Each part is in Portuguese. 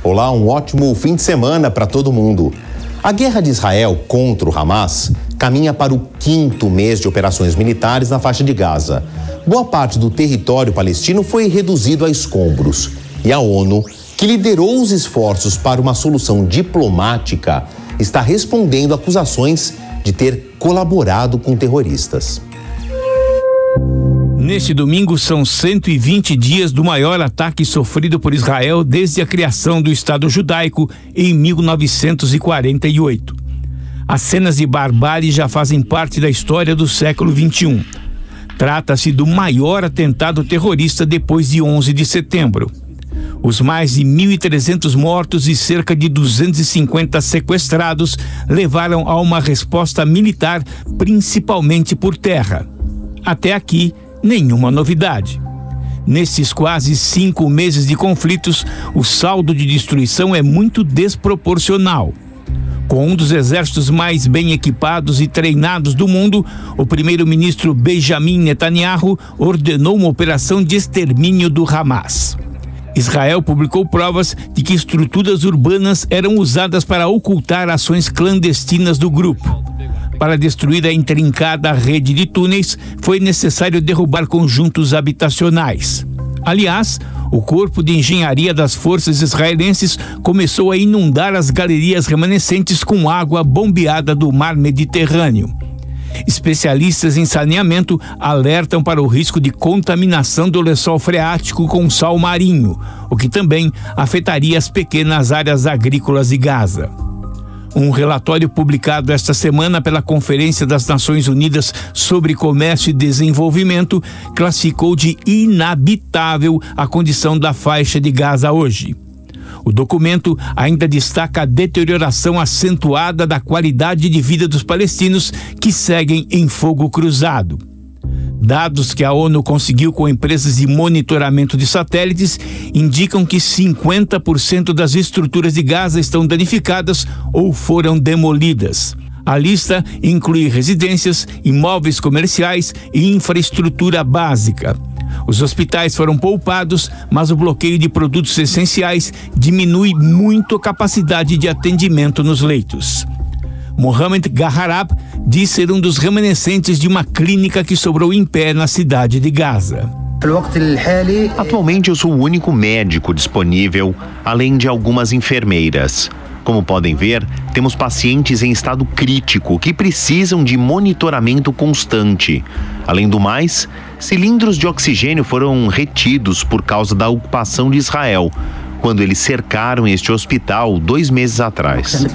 Olá, um ótimo fim de semana para todo mundo. A guerra de Israel contra o Hamas caminha para o 5º mês de operações militares na faixa de Gaza. Boa parte do território palestino foi reduzido a escombros. E a ONU, que liderou os esforços para uma solução diplomática, está respondendo acusações de ter colaborado com terroristas. Neste domingo são 120 dias do maior ataque sofrido por Israel desde a criação do Estado judaico em 1948. As cenas de barbárie já fazem parte da história do século XXI. Trata-se do maior atentado terrorista depois de 11 de setembro. Os mais de 1.300 mortos e cerca de 250 sequestrados levaram a uma resposta militar, principalmente por terra. Até aqui, nenhuma novidade. Nesses quase 5 meses de conflitos, o saldo de destruição é muito desproporcional. Com um dos exércitos mais bem equipados e treinados do mundo, o primeiro-ministro Benjamin Netanyahu ordenou uma operação de extermínio do Hamas. Israel publicou provas de que estruturas urbanas eram usadas para ocultar ações clandestinas do grupo. Para destruir a intrincada rede de túneis, foi necessário derrubar conjuntos habitacionais. Aliás, o corpo de engenharia das forças israelenses começou a inundar as galerias remanescentes com água bombeada do mar Mediterrâneo. Especialistas em saneamento alertam para o risco de contaminação do lençol freático com sal marinho, o que também afetaria as pequenas áreas agrícolas de Gaza. Um relatório publicado esta semana pela Conferência das Nações Unidas sobre Comércio e Desenvolvimento classificou de inabitável a condição da faixa de Gaza hoje. O documento ainda destaca a deterioração acentuada da qualidade de vida dos palestinos que seguem em fogo cruzado. Dados que a ONU conseguiu com empresas de monitoramento de satélites indicam que 50% das estruturas de Gaza estão danificadas ou foram demolidas. A lista inclui residências, imóveis comerciais e infraestrutura básica. Os hospitais foram poupados, mas o bloqueio de produtos essenciais diminui muito a capacidade de atendimento nos leitos. Mohamed Gaharab diz ser um dos remanescentes de uma clínica que sobrou em pé na cidade de Gaza. Atualmente eu sou o único médico disponível, além de algumas enfermeiras. Como podem ver, temos pacientes em estado crítico que precisam de monitoramento constante. Além do mais, cilindros de oxigênio foram retidos por causa da ocupação de Israel, quando eles cercaram este hospital 2 meses atrás.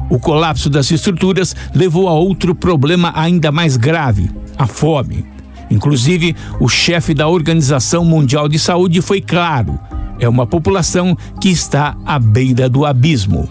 O colapso das estruturas levou a outro problema ainda mais grave: a fome. Inclusive, o chefe da Organização Mundial de Saúde foi claro: é uma população que está à beira do abismo.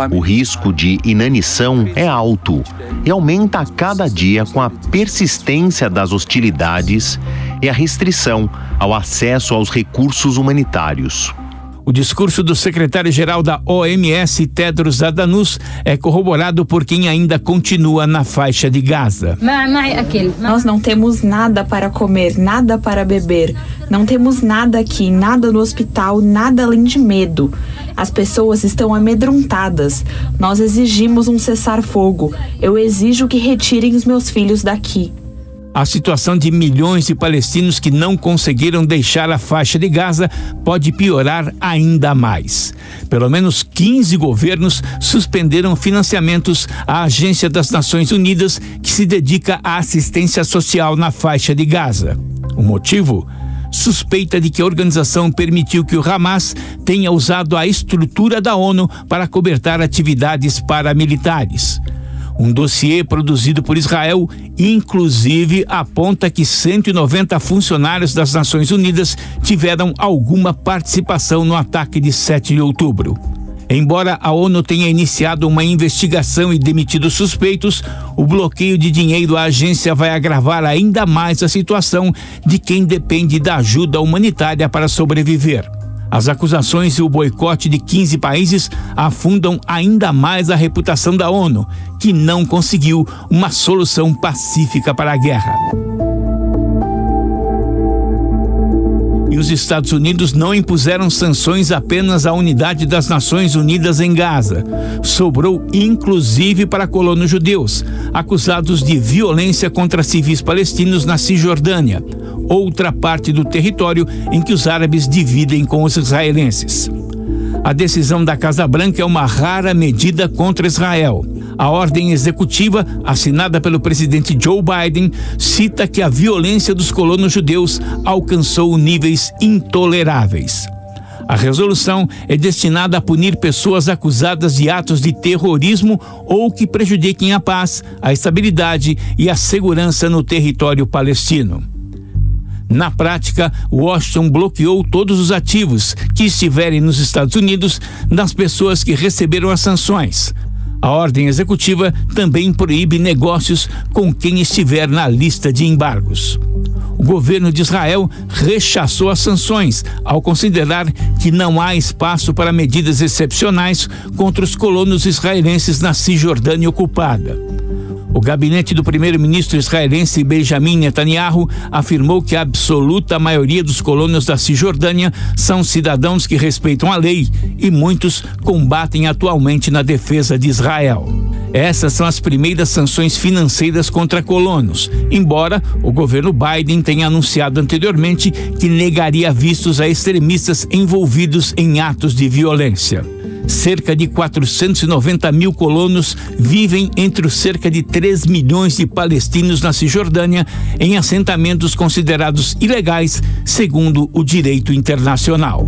O risco de inanição é alto e aumenta a cada dia com a persistência das hostilidades e a restrição ao acesso aos recursos humanitários. O discurso do secretário-geral da OMS, Tedros Adhanom, é corroborado por quem ainda continua na faixa de Gaza. Nós não temos nada para comer, nada para beber. Não temos nada aqui, nada no hospital, nada além de medo. As pessoas estão amedrontadas. Nós exigimos um cessar-fogo. Eu exijo que retirem os meus filhos daqui. A situação de milhões de palestinos que não conseguiram deixar a faixa de Gaza pode piorar ainda mais. Pelo menos 15 governos suspenderam financiamentos à Agência das Nações Unidas, que se dedica à assistência social na faixa de Gaza. O motivo? Suspeita de que a organização permitiu que o Hamas tenha usado a estrutura da ONU para acobertar atividades paramilitares. Um dossiê produzido por Israel, inclusive, aponta que 190 funcionários das Nações Unidas tiveram alguma participação no ataque de 7 de outubro. Embora a ONU tenha iniciado uma investigação e demitido suspeitos, o bloqueio de dinheiro à agência vai agravar ainda mais a situação de quem depende da ajuda humanitária para sobreviver. As acusações e o boicote de 15 países afundam ainda mais a reputação da ONU, que não conseguiu uma solução pacífica para a guerra. E os Estados Unidos não impuseram sanções apenas à unidade das Nações Unidas em Gaza. Sobrou inclusive para colonos judeus, acusados de violência contra civis palestinos na Cisjordânia, outra parte do território em que os árabes dividem com os israelenses. A decisão da Casa Branca é uma rara medida contra Israel. A ordem executiva, assinada pelo presidente Joe Biden, cita que a violência dos colonos judeus alcançou níveis intoleráveis. A resolução é destinada a punir pessoas acusadas de atos de terrorismo ou que prejudiquem a paz, a estabilidade e a segurança no território palestino. Na prática, Washington bloqueou todos os ativos que estiverem nos Estados Unidos das pessoas que receberam as sanções. A ordem executiva também proíbe negócios com quem estiver na lista de embargos. O governo de Israel rechaçou as sanções ao considerar que não há espaço para medidas excepcionais contra os colonos israelenses na Cisjordânia ocupada. O gabinete do primeiro-ministro israelense Benjamin Netanyahu afirmou que a absoluta maioria dos colonos da Cisjordânia são cidadãos que respeitam a lei e muitos combatem atualmente na defesa de Israel. Essas são as primeiras sanções financeiras contra colonos, embora o governo Biden tenha anunciado anteriormente que negaria vistos a extremistas envolvidos em atos de violência. Cerca de 490 mil colonos vivem entre os cerca de 3 milhões de palestinos na Cisjordânia em assentamentos considerados ilegais, segundo o direito internacional.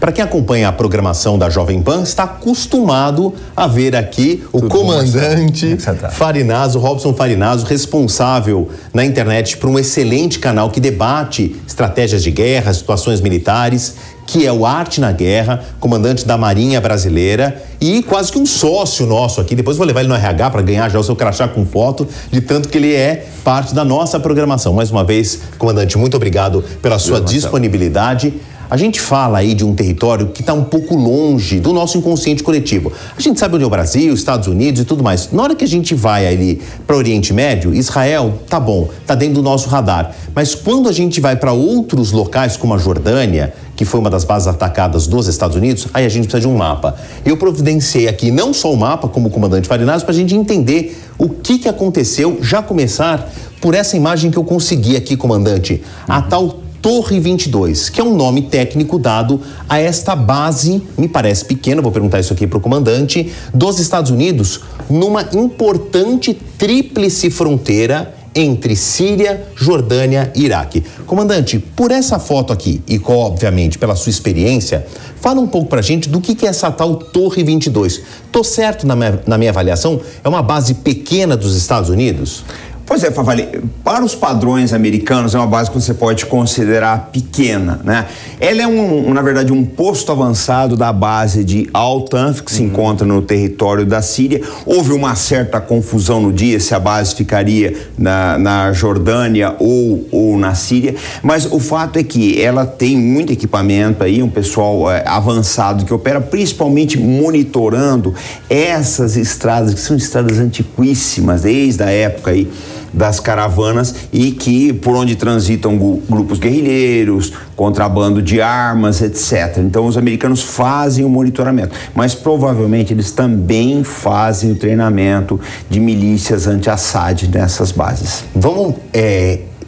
Para quem acompanha a programação da Jovem Pan, está acostumado a ver aqui o comandante Farinazzo, Robson Farinazzo, responsável na internet por um excelente canal que debate estratégias de guerra, situações militares, que é o Arte na Guerra, comandante da Marinha Brasileira e quase que um sócio nosso aqui. Depois vou levar ele no RH para ganhar já o seu crachá com foto, de tanto que ele é parte da nossa programação. Mais uma vez, comandante, muito obrigado pela sua disponibilidade. A gente fala aí de um território que está um pouco longe do nosso inconsciente coletivo. A gente sabe onde é o Brasil, Estados Unidos e tudo mais. Na hora que a gente vai ali para o Oriente Médio, Israel, tá bom, tá dentro do nosso radar. Mas quando a gente vai para outros locais, como a Jordânia, que foi uma das bases atacadas dos Estados Unidos, aí a gente precisa de um mapa. Eu providenciei aqui não só o mapa, como o comandante Farinazzo, para a gente entender o que aconteceu, já começar por essa imagem que eu consegui aqui, comandante. A tal Torre 22, que é um nome técnico dado a esta base, me parece pequena, vou perguntar isso aqui para o comandante, dos Estados Unidos, numa importante tríplice fronteira entre Síria, Jordânia e Iraque. Comandante, por essa foto aqui e, obviamente, pela sua experiência, fala um pouco pra gente do que é essa tal Torre 22. Tô certo na minha avaliação? É uma base pequena dos Estados Unidos? Pois é, Favale, para os padrões americanos é uma base que você pode considerar pequena, né? Ela é na verdade, um posto avançado da base de Al-Tanf, que se encontra no território da Síria. Houve uma certa confusão no dia se a base ficaria na Jordânia ou na Síria, mas o fato é que ela tem muito equipamento aí, um pessoal avançado que opera principalmente monitorando essas estradas, que são estradas antiquíssimas, desde a época aí das caravanas e que por onde transitam grupos guerrilheiros, contrabando de armas, etc. Então os americanos fazem o monitoramento, mas provavelmente eles também fazem o treinamento de milícias anti-Assad nessas bases. Vamos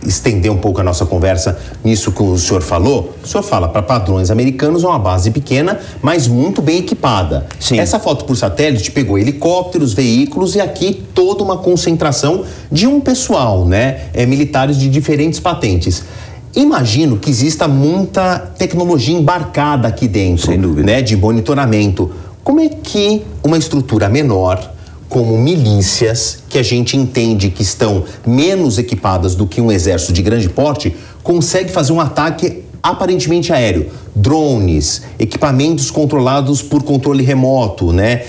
estender um pouco a nossa conversa nisso que o senhor falou. O senhor fala, para padrões americanos, é uma base pequena, mas muito bem equipada. Sim. Essa foto por satélite pegou helicópteros, veículos e aqui toda uma concentração de um pessoal, né? Militares de diferentes patentes. Imagino que exista muita tecnologia embarcada aqui dentro, sem dúvida, né? De monitoramento. Como é que uma estrutura menor, como milícias, que a gente entende que estão menos equipadas do que um exército de grande porte, consegue fazer um ataque aparentemente aéreo? Drones, equipamentos controlados por controle remoto, né?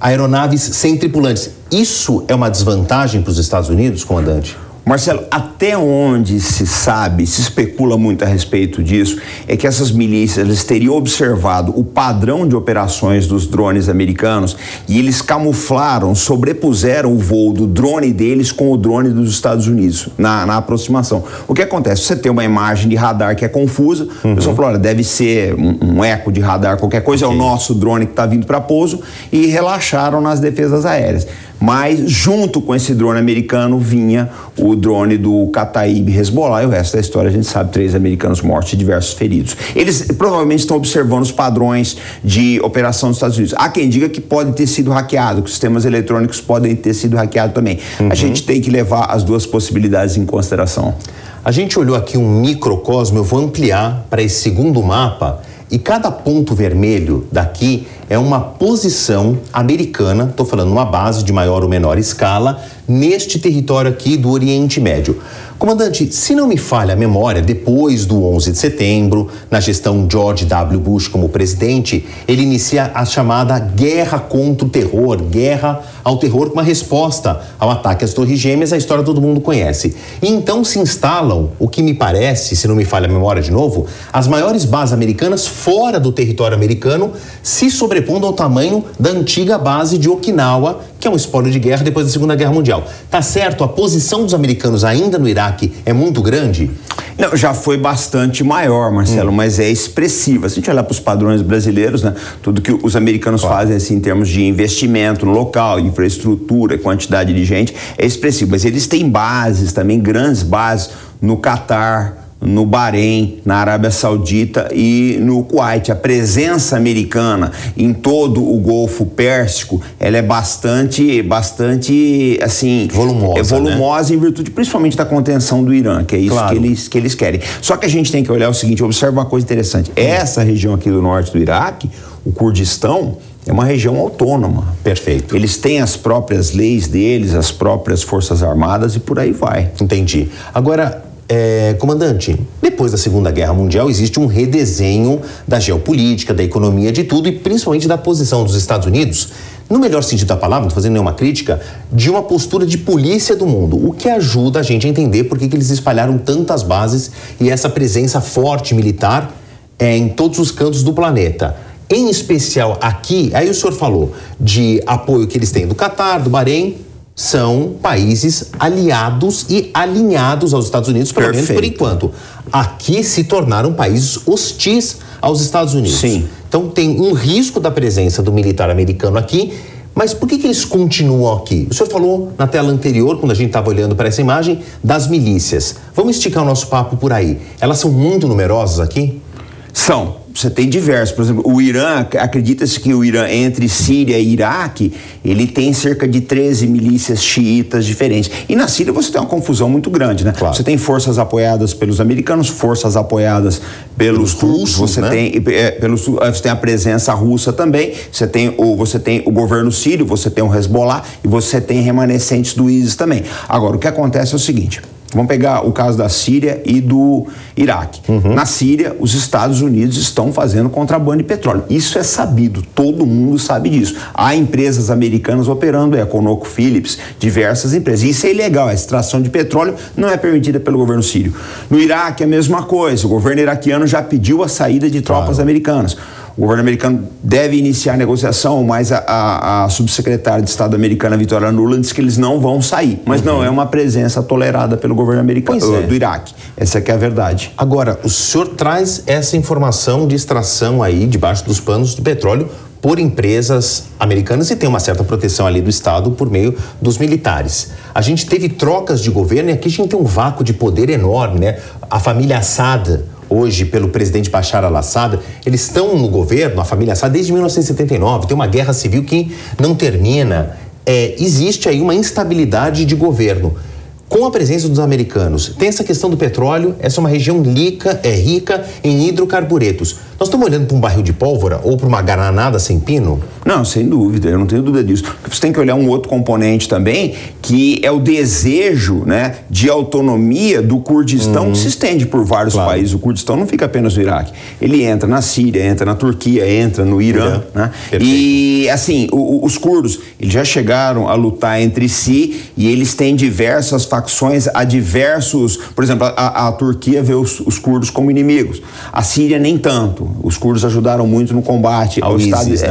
Aeronaves sem tripulantes. Isso é uma desvantagem para os Estados Unidos, comandante? Marcelo, até onde se sabe, se especula muito a respeito disso, é que essas milícias eles teriam observado o padrão de operações dos drones americanos e eles camuflaram, sobrepuseram o voo do drone deles com o drone dos Estados Unidos na aproximação. O que acontece? Você tem uma imagem de radar que é confusa, o pessoal falou, olha, deve ser um eco de radar, qualquer coisa, é o nosso drone que está vindo para pouso, e relaxaram nas defesas aéreas. Mas junto com esse drone americano vinha o drone do Kataib Hezbollah, e o resto da história a gente sabe, 3 americanos mortos e diversos feridos. Eles provavelmente estão observando os padrões de operação dos Estados Unidos. Há quem diga que pode ter sido hackeado, que os sistemas eletrônicos podem ter sido hackeados também. A gente tem que levar as duas possibilidades em consideração. A gente olhou aqui um microcosmo, eu vou ampliar para esse segundo mapa, e cada ponto vermelho daqui é uma posição americana, estou falando uma base de maior ou menor escala, neste território aqui do Oriente Médio. Comandante, se não me falha a memória, depois do 11 de setembro, na gestão George W. Bush como presidente, ele inicia a chamada guerra contra o terror, guerra ao terror, com uma resposta ao ataque às Torres Gêmeas, a história todo mundo conhece. E então se instalam, o que me parece, se não me falha a memória de novo, as maiores bases americanas fora do território americano, se sobrepondo ao tamanho da antiga base de Okinawa, que é um espólio de guerra depois da Segunda Guerra Mundial. Tá certo, a posição dos americanos ainda no Iraque é muito grande? Não, já foi bastante maior, Marcelo, mas é expressiva. Se a gente olhar para os padrões brasileiros, né, tudo que os americanos fazem assim, em termos de investimento no local, infraestrutura, quantidade de gente, é expressivo. Mas eles têm bases também, grandes bases, no Catar, no Bahrein, na Arábia Saudita e no Kuwait. A presença americana em todo o Golfo Pérsico, ela é bastante assim, volumosa, né? Em virtude principalmente da contenção do Irã, que é isso que eles querem. Só que a gente tem que olhar o seguinte, observa uma coisa interessante. Essa região aqui do norte do Iraque, o Kurdistão, é uma região autônoma. Perfeito. Eles têm as próprias leis deles, as próprias forças armadas e por aí vai. Entendi. Agora, comandante, depois da Segunda Guerra Mundial existe um redesenho da geopolítica, da economia, de tudo e principalmente da posição dos Estados Unidos, no melhor sentido da palavra, não estou fazendo nenhuma crítica, de uma postura de polícia do mundo, o que ajuda a gente a entender por que eles espalharam tantas bases e essa presença forte militar em todos os cantos do planeta. Em especial aqui, aí o senhor falou de apoio que eles têm do Catar, do Bahrein, são países aliados e alinhados aos Estados Unidos, pelo menos por enquanto. Aqui se tornaram países hostis aos Estados Unidos. Sim. Então tem um risco da presença do militar americano aqui, mas por que eles continuam aqui? O senhor falou na tela anterior, quando a gente estava olhando para essa imagem, das milícias. Vamos esticar o nosso papo por aí. Elas são muito numerosas aqui? São. Você tem diversos, por exemplo, o Irã, acredita-se que o Irã, entre Síria e Iraque, ele tem cerca de 13 milícias xiitas diferentes. E na Síria você tem uma confusão muito grande, né? Claro. Você tem forças apoiadas pelos americanos, forças apoiadas pelos turcos, você tem a presença russa também, você tem o governo sírio, você tem o Hezbollah e você tem remanescentes do ISIS também. Agora, o que acontece é o seguinte... Vamos pegar o caso da Síria e do Iraque. Na Síria, os Estados Unidos estão fazendo contrabando de petróleo. Isso é sabido, todo mundo sabe disso. Há empresas americanas operando, a ConocoPhillips, diversas empresas. Isso é ilegal, a extração de petróleo não é permitida pelo governo sírio. No Iraque, a mesma coisa. O governo iraquiano já pediu a saída de tropas americanas. O governo americano deve iniciar a negociação, mas a subsecretária de Estado americana, Victoria Nuland, diz que eles não vão sair. Mas não é uma presença tolerada pelo governo americano do Iraque. Essa que é a verdade. Agora, o senhor traz essa informação de extração aí, debaixo dos panos do petróleo, por empresas americanas e tem uma certa proteção ali do Estado por meio dos militares. A gente teve trocas de governo e aqui a gente tem um vácuo de poder enorme, né? A família Assad, hoje pelo presidente Bashar al-Assad, eles estão no governo, a família Assad, desde 1979, tem uma guerra civil que não termina. Existe aí uma instabilidade de governo. Com a presença dos americanos, tem essa questão do petróleo, essa é uma região rica em hidrocarburetos. Nós estamos olhando para um barril de pólvora ou para uma granada sem pino? Não, sem dúvida, eu não tenho dúvida disso. Você tem que olhar um outro componente também, que é o desejo, né, de autonomia do Kurdistão, que se estende por vários países. O Kurdistão não fica apenas no Iraque. Ele entra na Síria, entra na Turquia, entra no Irã. Né? E, assim, os curdos, eles já chegaram a lutar entre si e eles têm diversas facções, há diversos... Por exemplo, a Turquia vê os curdos como inimigos. A Síria nem tanto. Os curdos ajudaram muito no combate ao ISIS.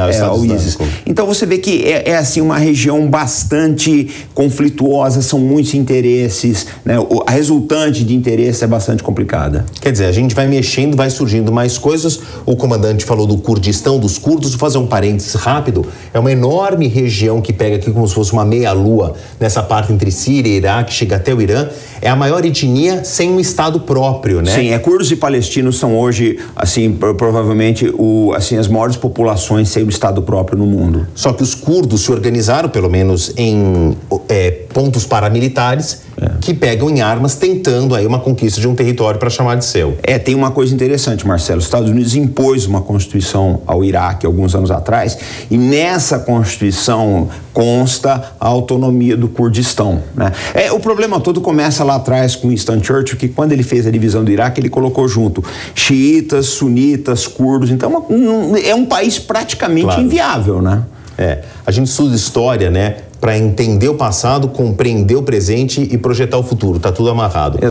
Então você vê que é assim uma região bastante conflituosa, são muitos interesses, né? A resultante de interesse é bastante complicada. Quer dizer, a gente vai mexendo, vai surgindo mais coisas. O comandante falou do Kurdistão, dos curdos. Vou fazer um parênteses rápido. É uma enorme região que pega aqui como se fosse uma meia-lua nessa parte entre Síria e Iraque, chega até o Irã. É a maior etnia sem um estado próprio, né? Sim, curdos e palestinos são hoje, assim, provavelmente as maiores populações sem um estado próprio no mundo. Só que os curdos se organizaram, pelo menos em pontos paramilitares, que pegam em armas, tentando aí uma conquista de um território para chamar de seu. Tem uma coisa interessante, Marcelo. Os Estados Unidos impôs uma constituição ao Iraque alguns anos atrás, e nessa constituição consta a autonomia do Kurdistão, né? O problema todo começa lá atrás com Winston Churchill, que quando ele fez a divisão do Iraque, ele colocou junto xiitas, sunitas, curdos. Então é um país praticamente inviável, né? A gente estuda história, né, para entender o passado, compreender o presente e projetar o futuro. Tá tudo amarrado.